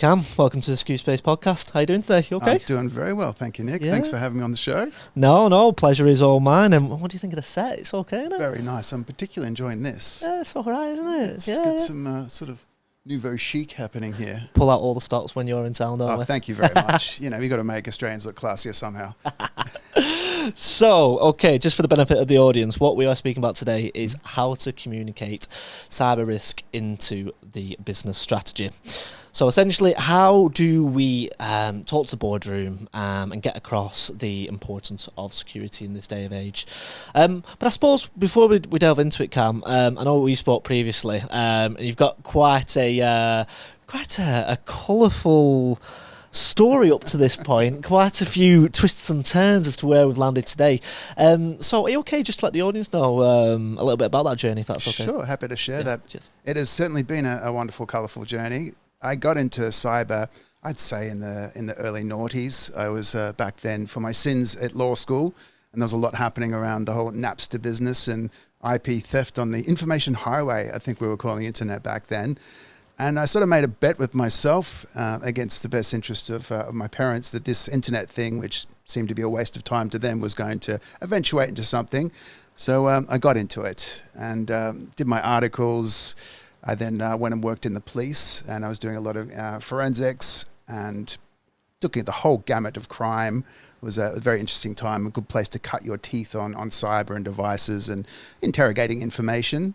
Cam. Welcome to the Skew Space podcast. How you doing today? You okay? I'm doing very well, thank you, Nick. Yeah. Thanks for having me on the show. No, pleasure is all mine. And what do you think of the set? It's okay, isn't it? Very nice. I'm particularly enjoying this. Yeah, it's all right, isn't it? It's got some sort of nouveau chic happening here. Pull out all the stops when you're in town, don't we? Thank you very much. You know, we've got to make Australians look classier somehow. So, okay, just for the benefit of the audience, what we are speaking about today is how to communicate cyber risk into the business strategy. So essentially, how do we talk to the boardroom and get across the importance of security in this day of age? But I suppose before we delve into it, Cam, I know we spoke previously, and you've got quite a colourful story up to this point, quite a few twists and turns as to where we've landed today. So are you okay just to let the audience know a little bit about that journey, if that's okay? Sure, happy to share that. Cheers. It has certainly been a wonderful, colourful journey. I got into cyber, I'd say in the early noughties. I was back then for my sins at law school, and there was a lot happening around the whole Napster business and IP theft on the information highway, I think we were calling the internet back then. And I sort of made a bet with myself against the best interest of my parents that this internet thing, which seemed to be a waste of time to them, was going to eventuate into something. So I got into it and did my articles. I then went and worked in the police, and I was doing a lot of forensics and looking at the whole gamut of crime. It was a very interesting time, a good place to cut your teeth on cyber and devices and interrogating information.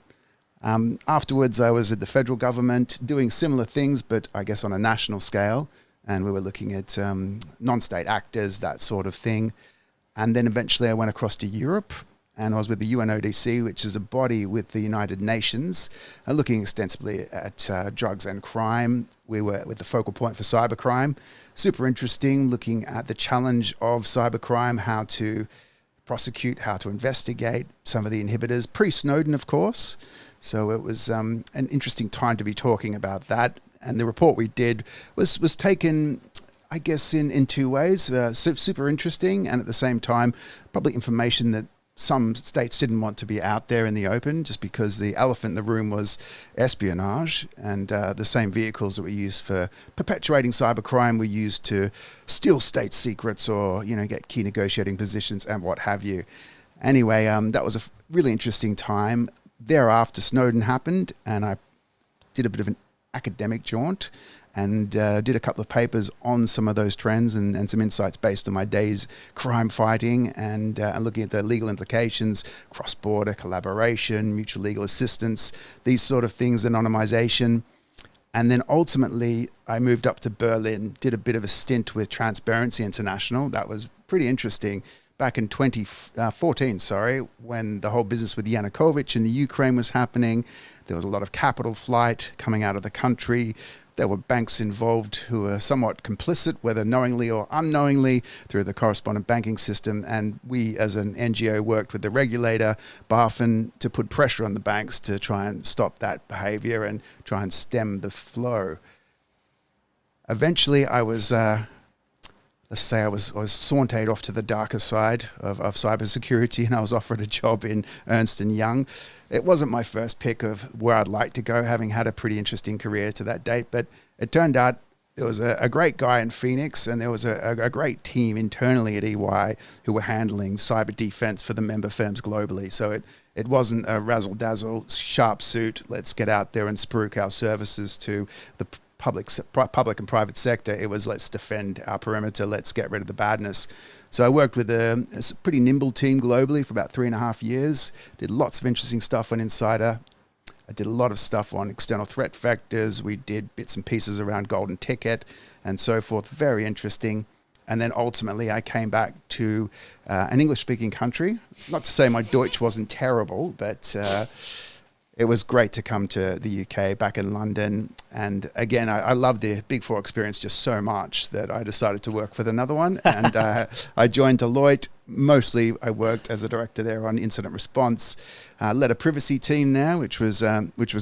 Afterwards, I was at the federal government doing similar things, but I guess on a national scale. And we were looking at non-state actors, that sort of thing. And then eventually I went across to Europe, and I was with the UNODC, which is a body with the United Nations, looking extensively at drugs and crime. We were with the focal point for cybercrime. Super interesting, looking at the challenge of cybercrime, how to prosecute, how to investigate some of the inhibitors, pre-Snowden, of course. So it was an interesting time to be talking about that. And the report we did was taken, I guess, in two ways. Super interesting, and at the same time, probably information that some states didn't want to be out there in the open, just because the elephant in the room was espionage, and the same vehicles that were used for perpetuating cybercrime were used to steal state secrets or, you know, get key negotiating positions and what have you. Anyway, that was a really interesting time. Thereafter, Snowden happened, and I did a bit of an academic jaunt and did a couple of papers on some of those trends and some insights based on my days crime fighting and looking at the legal implications, cross-border collaboration, mutual legal assistance, these sort of things, anonymization. And then ultimately, I moved up to Berlin, did a bit of a stint with Transparency International. That was pretty interesting. Back in 2014, when the whole business with Yanukovych in the Ukraine was happening, there was a lot of capital flight coming out of the country. There were banks involved who were somewhat complicit, whether knowingly or unknowingly, through the correspondent banking system. And we, as an NGO, worked with the regulator, BaFin, to put pressure on the banks to try and stop that behavior and try and stem the flow. Eventually, I was sauteed off to the darker side of cybersecurity, and I was offered a job in Ernst & Young. It wasn't my first pick of where I'd like to go, having had a pretty interesting career to that date, but it turned out there was a great guy in Phoenix, and there was a great team internally at EY who were handling cyber defense for the member firms globally. So it wasn't a razzle-dazzle, sharp suit, let's get out there and spruik our services to the public and private sector. It was, let's defend our perimeter, let's get rid of the badness. So I worked with a pretty nimble team globally for about 3.5 years, did lots of interesting stuff on Insider. I did a lot of stuff on external threat vectors. We did bits and pieces around Golden Ticket and so forth. Very interesting. And then ultimately I came back to an English-speaking country. Not to say my Deutsch wasn't terrible, but it was great to come to the UK, back in London. And again, I love the Big Four experience just so much that I decided to work for another one. And I joined Deloitte. Mostly I worked as a director there on incident response. Led a privacy team now, which was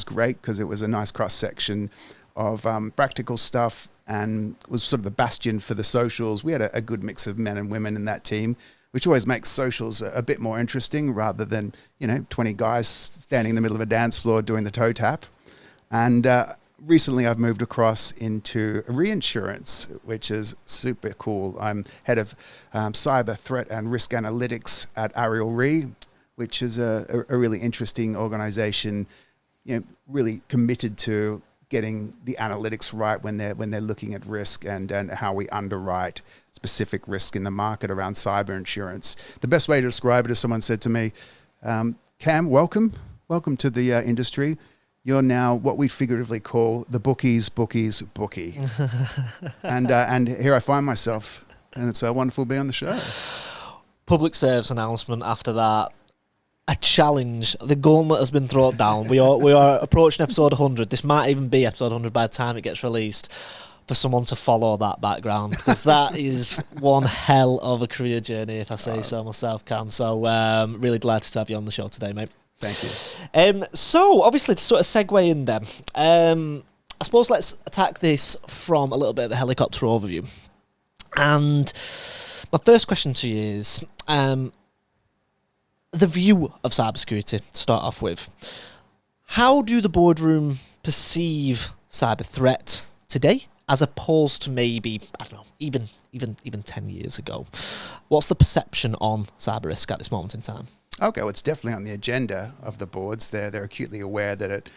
great because it was a nice cross-section of practical stuff and was sort of the bastion for the socials. We had a good mix of men and women in that team, which always makes socials a bit more interesting rather than, 20 guys standing in the middle of a dance floor doing the toe tap. And recently I've moved across into reinsurance, which is super cool. I'm head of cyber threat and risk analytics at Ariel which is a really interesting organization, really committed to getting the analytics right when they're looking at risk and how we underwrite specific risk in the market around cyber insurance. The best way to describe it is someone said to me, Cam, welcome to the industry. You're now what we figuratively call the bookie's bookie. and here I find myself, and it's wonderful to be on the show. Public service announcement after that. A challenge. The gauntlet has been thrown down. We are approaching episode 100. This might even be episode 100 by the time it gets released, for someone to follow that background, because that is one hell of a career journey, if I say so myself, Cam. So really delighted to have you on the show today, mate. Thank you. So obviously, to sort of segue in then, I suppose let's attack this from a little bit of the helicopter overview. And my first question to you is the view of cybersecurity, to start off with. How do the boardroom perceive cyber threat today, as opposed to maybe, I don't know, even 10 years ago? What's the perception on cyber risk at this moment in time? Okay, well, it's definitely on the agenda of the boards. They're acutely aware that it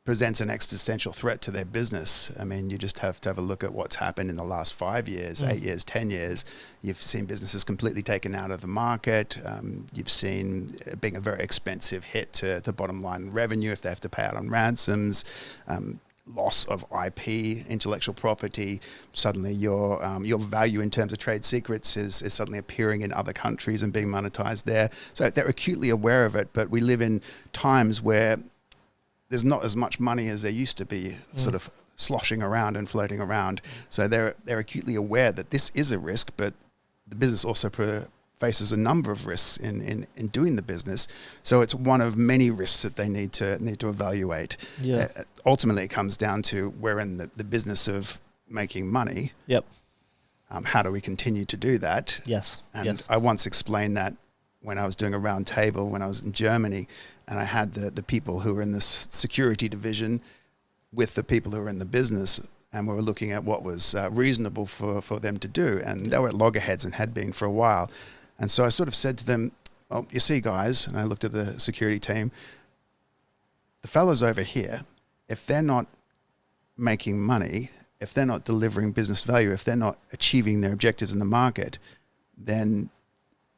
presents an existential threat to their business. I mean, you just have to have a look at what's happened in the last 5 years, 8 years, 10 years. You've seen businesses completely taken out of the market. You've seen it being a very expensive hit to the bottom line revenue if they have to pay out on ransoms. Loss of IP, intellectual property. Suddenly your value in terms of trade secrets is suddenly appearing in other countries and being monetized there. So they're acutely aware of it, but we live in times where there's not as much money as there used to be sort of sloshing around and floating around. So they're acutely aware that this is a risk, but the business also faces a number of risks in doing the business. So it's one of many risks that they need to evaluate. Yeah. Ultimately, it comes down to we're in the business of making money. Yep. How do we continue to do that? Yes. And I once explained that when I was doing a round table when I was in Germany, and I had the people who were in the security division with the people who were in the business, and we were looking at what was reasonable for them to do. And they were at loggerheads and had been for a while. And so I sort of said to them, well, you see, guys, and I looked at the security team, the fellas over here, if they're not making money, if they're not delivering business value, if they're not achieving their objectives in the market, then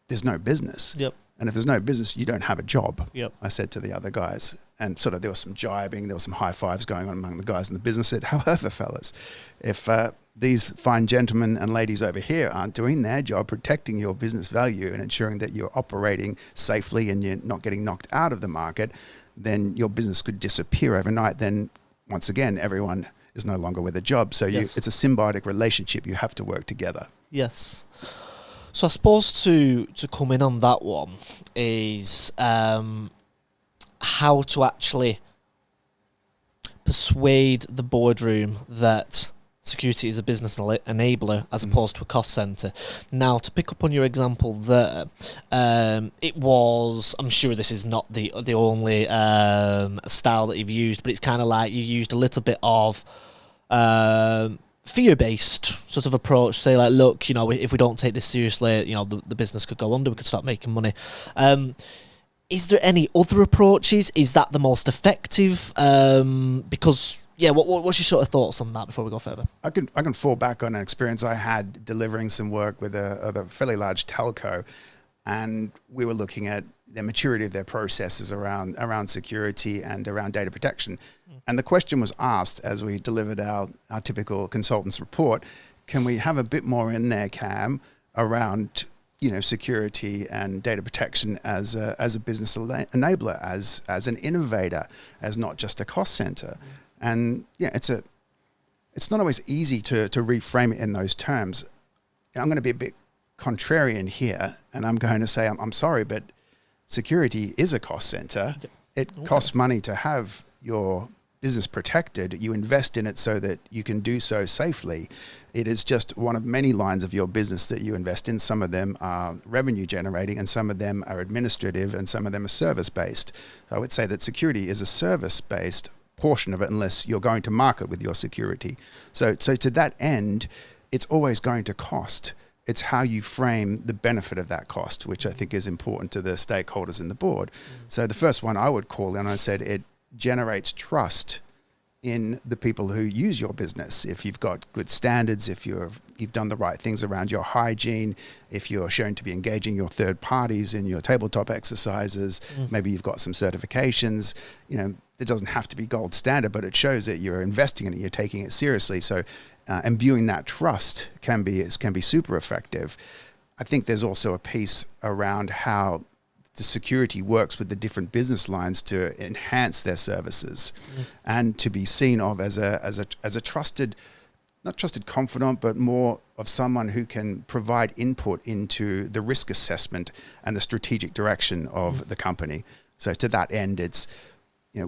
there's no business. Yep. And if there's no business, you don't have a job. Yep. I said to the other guys. And sort of there was some jibing, there was some high fives going on among the guys in the business. Said, however, fellas, if these fine gentlemen and ladies over here aren't doing their job protecting your business value and ensuring that you're operating safely and you're not getting knocked out of the market, then your business could disappear overnight. Then once again, everyone is no longer with a job. So it's a symbiotic relationship. You have to work together. Yes. So I suppose to come in on that one is how to actually persuade the boardroom that security is a business enabler as opposed to a cost center. Now, to pick up on your example there, it was, I'm sure this is not the only style that you've used, but it's kind of like you used a little bit of fear-based sort of approach. Say like, look, if we don't take this seriously, the business could go under, we could start making money. Is there any other approaches? Is that the most effective? Because, what's your sort of thoughts on that before we go further? I can fall back on an experience I had delivering some work with a fairly large telco, and we were looking at the maturity of their processes around security and around data protection. And the question was asked as we delivered our typical consultant's report, can we have a bit more in there, Cam, around security and data protection as a business enabler, as an innovator, as not just a cost center. And it's not always easy to reframe it in those terms. I'm going to be a bit contrarian here, and I'm going to say, I'm sorry, but security is a cost center. It costs money to have your business protected. You invest in it so that you can do so safely. It is just one of many lines of your business that you invest in. Some of them are revenue generating and some of them are administrative and some of them are service based. I would say that security is a service based portion of it unless you're going to market with your security. So to that end, it's always going to cost. It's how you frame the benefit of that cost, which I think is important to the stakeholders in the board. So the first one I would call in, I said it generates trust in the people who use your business. If you've got good standards, if you've done the right things around your hygiene, if you're shown to be engaging your third parties in your tabletop exercises, maybe you've got some certifications, it doesn't have to be gold standard, but it shows that you're investing in it, you're taking it seriously. So imbuing that trust can be super effective. I think there's also a piece around how the security works with the different business lines to enhance their services and to be seen of as a trusted, not trusted confidant, but more of someone who can provide input into the risk assessment and the strategic direction of the company. So to that end, it's,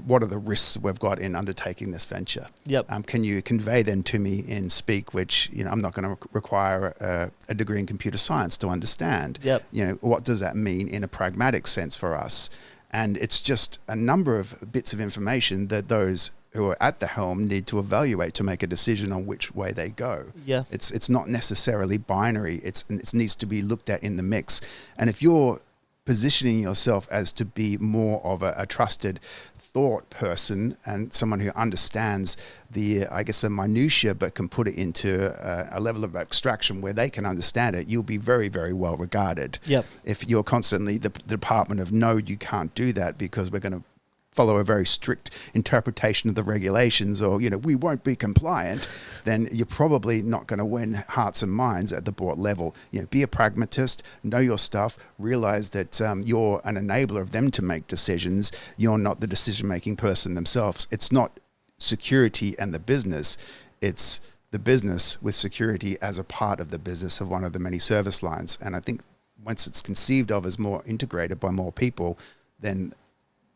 what are the risks we've got in undertaking this venture? Yep. Can you convey them to me in speak, which, I'm not going to require a degree in computer science to understand. Yep. What does that mean in a pragmatic sense for us? And it's just a number of bits of information that those who are at the helm need to evaluate to make a decision on which way they go. Yeah. It's not necessarily binary. It needs to be looked at in the mix. And if you're positioning yourself as to be more of a trusted thought person and someone who understands the minutiae, but can put it into a level of abstraction where they can understand it, you'll be very, very well regarded. Yep. If you're constantly the department of, no, you can't do that because we're going to follow a very strict interpretation of the regulations, or, we won't be compliant, then you're probably not going to win hearts and minds at the board level. Be a pragmatist, know your stuff, realize that you're an enabler of them to make decisions. You're not the decision-making person themselves. It's not security and the business. It's the business with security as a part of the business of one of the many service lines. And I think once it's conceived of as more integrated by more people, then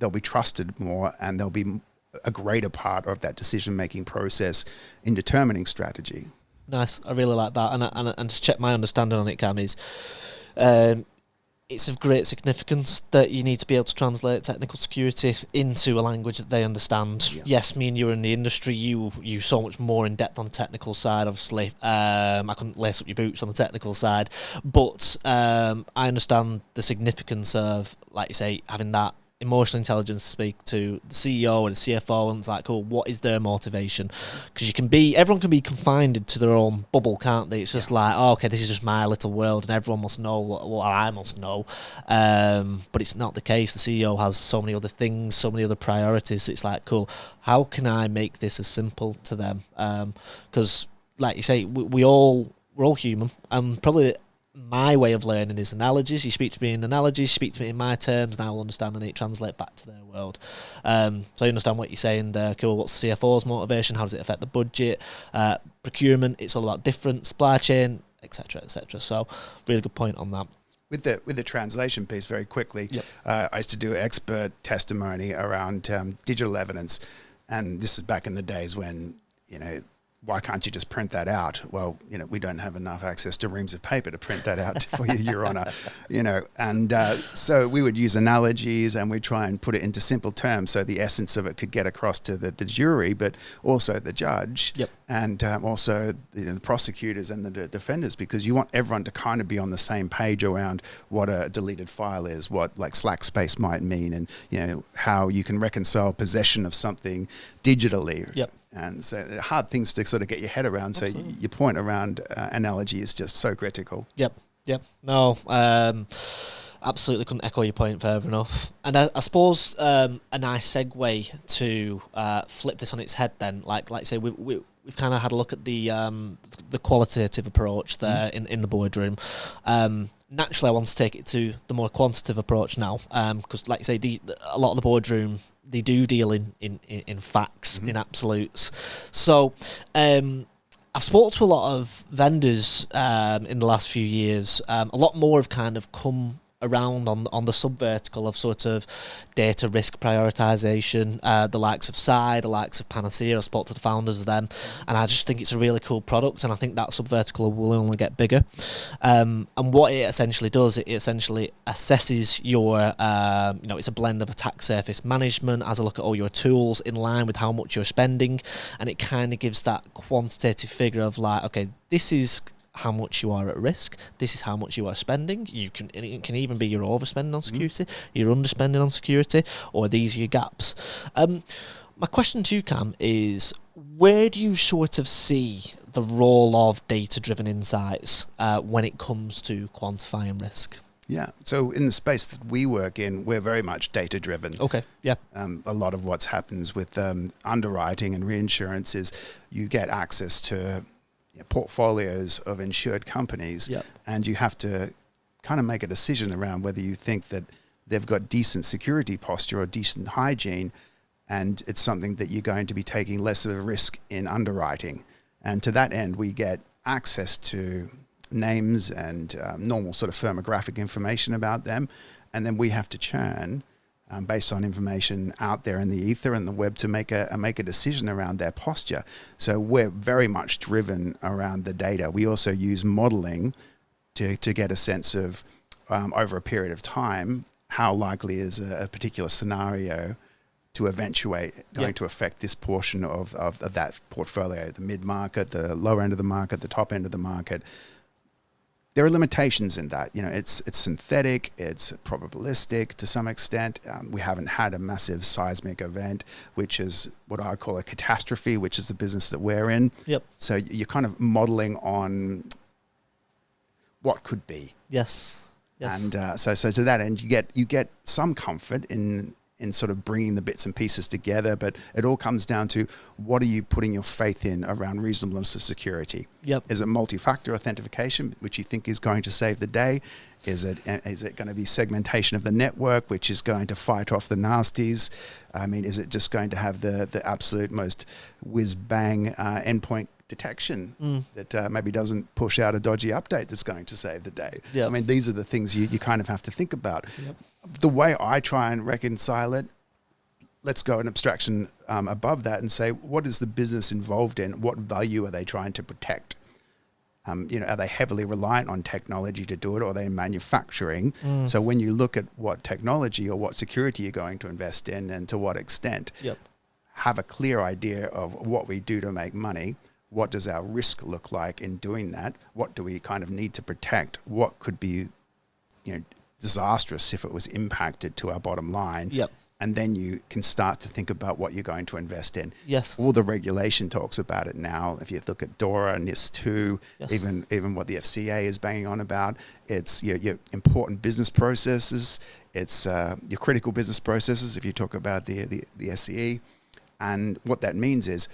they'll be trusted more and they'll be a greater part of that decision-making process in determining strategy. Nice. I really like that. And to check my understanding on it, Cam, is it's of great significance that you need to be able to translate technical security into a language that they understand. Yeah. Yes, me and you are in the industry. You so much more in depth on the technical side, obviously. I couldn't lace up your boots on the technical side. But I understand the significance of, like you say, having that emotional intelligence to speak to the CEO and the CFO, and it's like, cool, what is their motivation? Because everyone can be confined to their own bubble, can't they? It's just like, oh, okay, this is just my little world and everyone must know what I must know. But it's not the case. The CEO has so many other things, so many other priorities. It's like, cool, how can I make this as simple to them? Because like you say, we're all human, and probably my way of learning is analogies. You speak to me in analogies, you speak to me in my terms, and I will understand and it translate back to their world. So I understand what you're saying there. Cool, what's the CFO's motivation? How does it affect the budget? Procurement, it's all about different supply chain, etc., etc. So really good point on that. With the translation piece, very quickly, yep. I used to do expert testimony around digital evidence, and this is back in the days when, why can't you just print that out? Well, we don't have enough access to reams of paper to print that out for you, Your Honour. And so we would use analogies and we'd try and put it into simple terms so the essence of it could get across to the jury, but also the judge. Yep. And also the prosecutors and the defenders, because you want everyone to kind of be on the same page around what a deleted file is, what like slack space might mean, and how you can reconcile possession of something digitally. Yep. And so hard things to sort of get your head around. Absolutely. So your point around analogy is just so critical. Yep. No, absolutely couldn't echo your point further enough. And I suppose a nice segue to flip this on its head then, like say we've kind of had a look at the qualitative approach there in the boardroom. Naturally, I want to take it to the more quantitative approach now, because, like I say, a lot of the boardroom, they do deal in facts, in absolutes. So I've spoken to a lot of vendors in the last few years. A lot more have kind of come around on the sub-vertical of sort of data risk prioritization, the likes of Side, the likes of Panacea. I spoke to the founders of them, and I just think it's a really cool product, and I think that sub-vertical will only get bigger. And what it essentially does, it essentially assesses your, it's a blend of attack surface management, has a look at all your tools in line with how much you're spending, and it kind of gives that quantitative figure of like, okay, this is how much you are at risk, this is how much you are spending. It can even be you're overspending on security, you're underspending on security, or these are your gaps. My question to you, Cam, is where do you sort of see the role of data-driven insights when it comes to quantifying risk? Yeah, so in the space that we work in, we're very much data-driven. Okay, yeah. A lot of what happens with underwriting and reinsurance is you get access to portfolios of insured companies, and you have to kind of make a decision around whether you think that they've got decent security posture or decent hygiene, and it's something that you're going to be taking less of a risk in underwriting. And to that end, we get access to names and normal sort of firmographic information about them, and then we have to churn based on information out there in the ether and the web to make a decision around their posture. So we're very much driven around the data. We also use modeling to get a sense of, over a period of time, how likely is a particular scenario to eventuate going to affect this portion of that portfolio, the mid-market, the lower end of the market, the top end of the market. There are limitations in that. It's synthetic, it's probabilistic to some extent. We haven't had a massive seismic event, which is what I call a catastrophe, which is the business that we're in. Yep. So you're kind of modeling on what could be. Yes. And so to that end, you get some comfort in sort of bringing the bits and pieces together, but it all comes down to what are you putting your faith in around reasonableness of security? Yep. Is it multi-factor authentication, which you think is going to save the day? Is it going to be segmentation of the network, which is going to fight off the nasties? I mean, is it just going to have the absolute most whiz-bang endpoint detection that maybe doesn't push out a dodgy update that's going to save the day? Yep. I mean, these are the things you kind of have to think about. Yep. The way I try and reconcile it, let's go an abstraction above that and say, what is the business involved in? What value are they trying to protect? Are they heavily reliant on technology to do it, or are they manufacturing? So when you look at what technology or what security you're going to invest in and to what extent, have a clear idea of what we do to make money. What does our risk look like in doing that? What do we kind of need to protect? What could be, disastrous if it was impacted to our bottom line? Yep. And then you can start to think about what you're going to invest in. Yes. All the regulation talks about it now. If you look at DORA, NIS2, even what the FCA is banging on about, it's your important business processes. It's your critical business processes. If you talk about the SCE, and what that means is,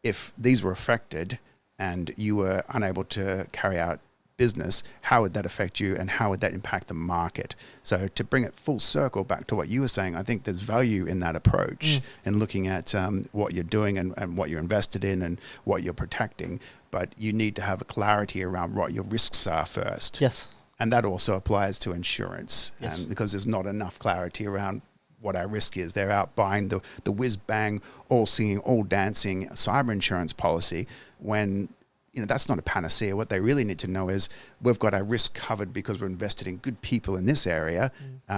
if these were affected and you were unable to carry out business, how would that affect you and how would that impact the market? So to bring it full circle back to what you were saying, I think there's value in that approach in looking at what you're doing and what you're invested in and what you're protecting. But you need to have a clarity around what your risks are first. Yes. And that also applies to insurance, Yes. Because there's not enough clarity around what our risk is. They're out buying the whiz-bang, all singing, all dancing cyber insurance policy when that's not a panacea. What they really need to know is we've got our risk covered because we're invested in good people in this area.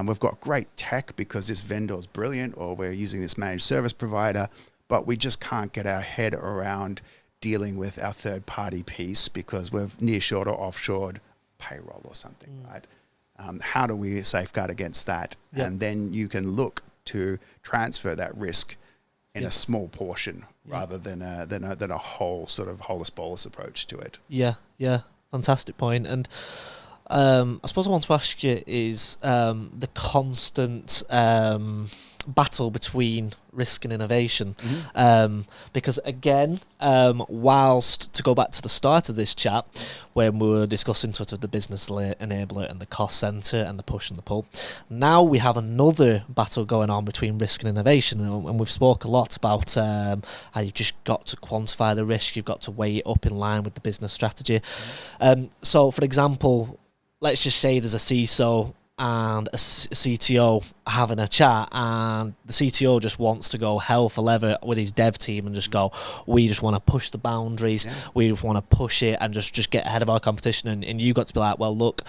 We've got great tech because this vendor is brilliant, or we're using this managed service provider, but we just can't get our head around dealing with our third-party piece because we've nearshored or offshored payroll or something, right? How do we safeguard against that? Yep. And then you can look to transfer that risk in a small portion rather than a whole sort of holus bolus approach to it. Yeah, fantastic point. And I suppose I want to ask you is the constant battle between risk and innovation, because again, whilst to go back to the start of this chat when we were discussing sort of the business enabler and the cost center and the push and the pull, now we have another battle going on between risk and innovation, and we've spoke a lot about how you've just got to quantify the risk, you've got to weigh it up in line with the business strategy. So for example, let's just say there's a CISO and a CTO having a chat, and the CTO just wants to go hell for leather with his dev team and just go, we just want to push the boundaries, we want to push it and just get ahead of our competition, and you got to be like, well, look,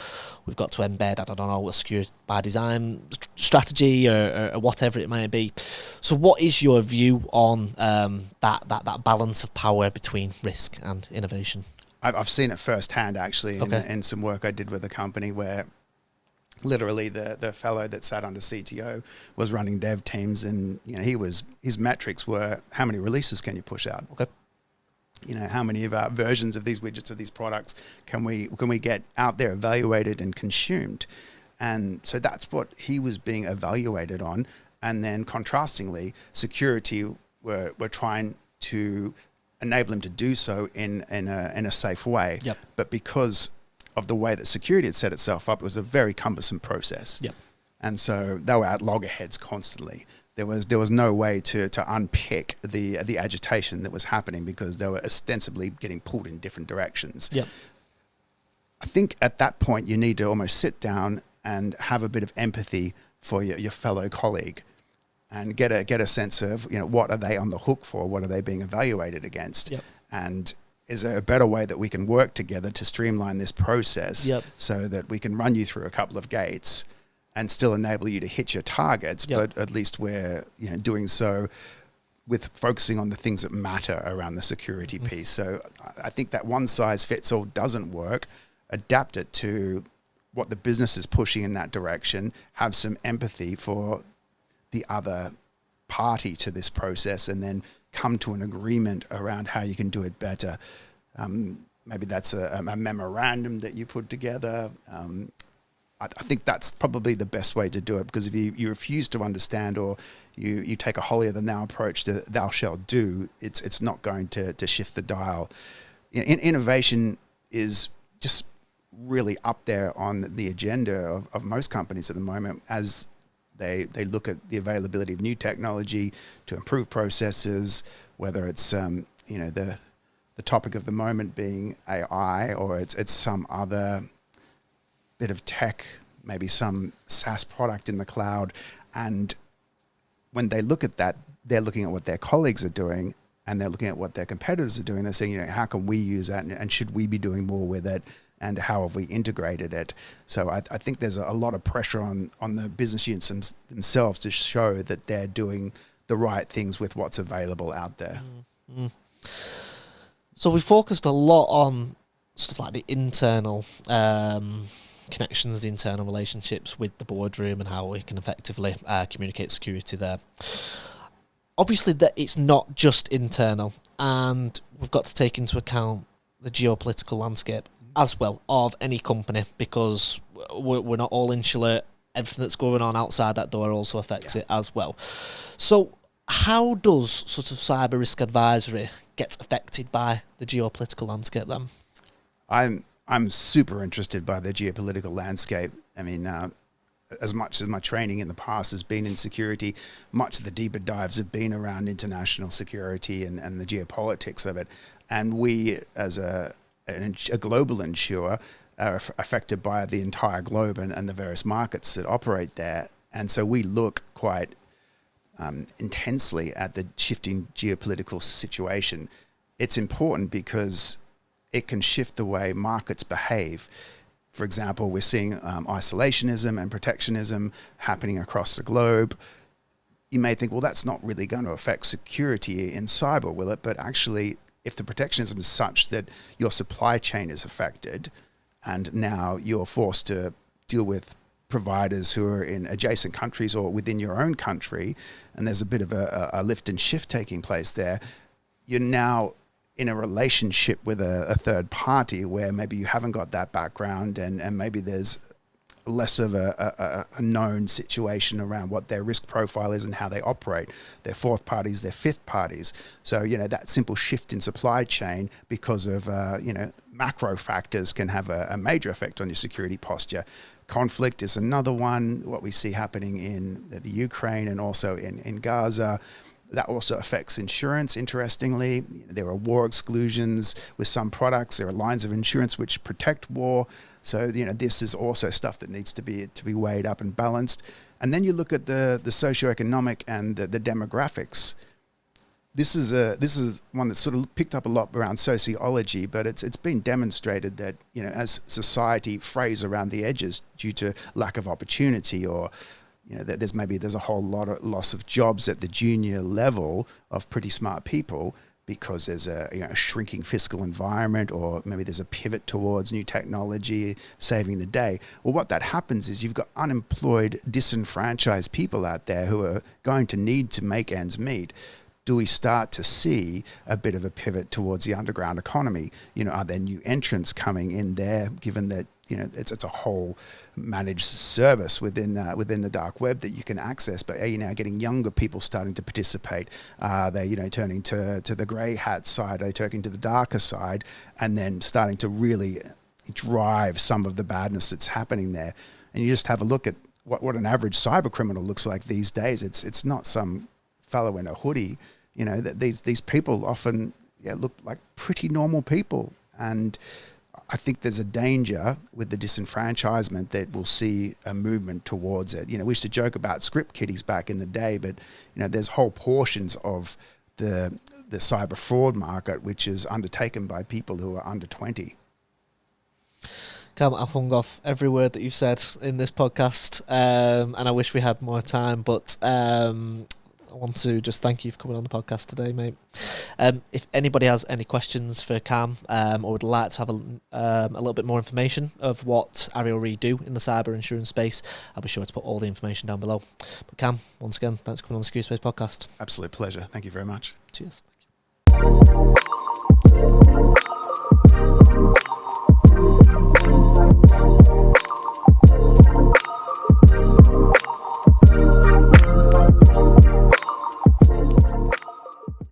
we've got to embed, I don't know, a security by design strategy or whatever it might be. So what is your view on that balance of power between risk and innovation? I've seen it firsthand, actually, in some work I did with a company where literally the fellow that sat under CTO was running dev teams, and his metrics were, how many releases can you push out? Okay. How many of our versions of these widgets, of these products can we get out there, evaluated and consumed? And so that's what he was being evaluated on. And then contrastingly, security were trying to enable him to do so in a safe way. Yep. But because of the way that security had set itself up, it was a very cumbersome process. Yep. And so they were at loggerheads constantly. There was no way to unpick the agitation that was happening because they were ostensibly getting pulled in different directions. Yep. I think at that point you need to almost sit down and have a bit of empathy for your fellow colleague and get a sense of, what are they on the hook for? What are they being evaluated against? Yep. And is there a better way that we can work together to streamline this process so that we can run you through a couple of gates and still enable you to hit your targets, but at least we're doing so with focusing on the things that matter around the security piece. So I think that one size fits all doesn't work. Adapt it to what the business is pushing in that direction. Have some empathy for the other party to this process, and then come to an agreement around how you can do it better. Maybe that's a memorandum that you put together. I think that's probably the best way to do it, because if you refuse to understand, or you take a holier than thou approach to thou shalt do, it's not going to shift the dial. Innovation is just really up there on the agenda of most companies at the moment, as they look at the availability of new technology to improve processes, whether it's the topic of the moment being AI, or it's some other bit of tech, maybe some SaaS product in the cloud. And when they look at that, they're looking at what their colleagues are doing, and they're looking at what their competitors are doing. They're saying, how can we use that, and should we be doing more with it, and how have we integrated it? So I think there's a lot of pressure on the business units themselves to show that they're doing the right things with what's available out there. Mm-hmm. So we focused a lot on stuff like the internal connections, the internal relationships with the boardroom, and how we can effectively communicate security there. Obviously, that it's not just internal, and we've got to take into account the geopolitical landscape as well of any company, because we're not all insular. Everything that's going on outside that door also affects it as well. So how does sort of cyber risk advisory get affected by the geopolitical landscape then? I'm super interested by the geopolitical landscape. I mean, as much as my training in the past has been in security, much of the deeper dives have been around international security and the geopolitics of it. And we, as a global insurer, are affected by the entire globe and the various markets that operate there. And so we look quite intensely at the shifting geopolitical situation. It's important because it can shift the way markets behave. For example, we're seeing isolationism and protectionism happening across the globe. You may think, well, that's not really going to affect security in cyber, will it? But actually, if the protectionism is such that your supply chain is affected, and now you're forced to deal with providers who are in adjacent countries or within your own country, and there's a bit of a lift and shift taking place there, you're now in a relationship with a third party where maybe you haven't got that background, and maybe there's less of a known situation around what their risk profile is and how they operate. They're fourth parties, they're fifth parties. So, that simple shift in supply chain because of, macro factors can have a major effect on your security posture. Conflict is another one, what we see happening in the Ukraine and also in Gaza. That also affects insurance, interestingly. There are war exclusions with some products. There are lines of insurance which protect war. So, this is also stuff that needs to be weighed up and balanced. And then you look at the socioeconomic and the demographics. This is one that's sort of picked up a lot around sociology, but it's been demonstrated that, as society frays around the edges due to lack of opportunity, or that there's a whole lot of loss of jobs at the junior level of pretty smart people because there's a shrinking fiscal environment, or maybe there's a pivot towards new technology saving the day. Well, what that happens is you've got unemployed, disenfranchised people out there who are going to need to make ends meet. Do we start to see a bit of a pivot towards the underground economy? Are there new entrants coming in there, given that it's a whole managed service within the dark web that you can access? But are you now getting younger people starting to participate? Are they turning to the grey hat side? Are they turning to the darker side, and then starting to really drive some of the badness that's happening there? And you just have a look at what an average cyber criminal looks like these days. It's not some fellow in a hoodie. That these people often look like pretty normal people, and I think there's a danger with the disenfranchisement that we'll see a movement towards it. We used to joke about script kiddies back in the day, but there's whole portions of the cyber fraud market which is undertaken by people who are under 20. Cam, I've hung off every word that you've said in this podcast, and I wish we had more time, but I want to just thank you for coming on the podcast today, mate. If anybody has any questions for Cam, or would like to have a little bit more information of what Ariel Re do in the cyber insurance space, I'll be sure to put all the information down below. But Cam, once again, thanks for coming on the Security Space podcast. Absolute pleasure. Thank you very much. Cheers.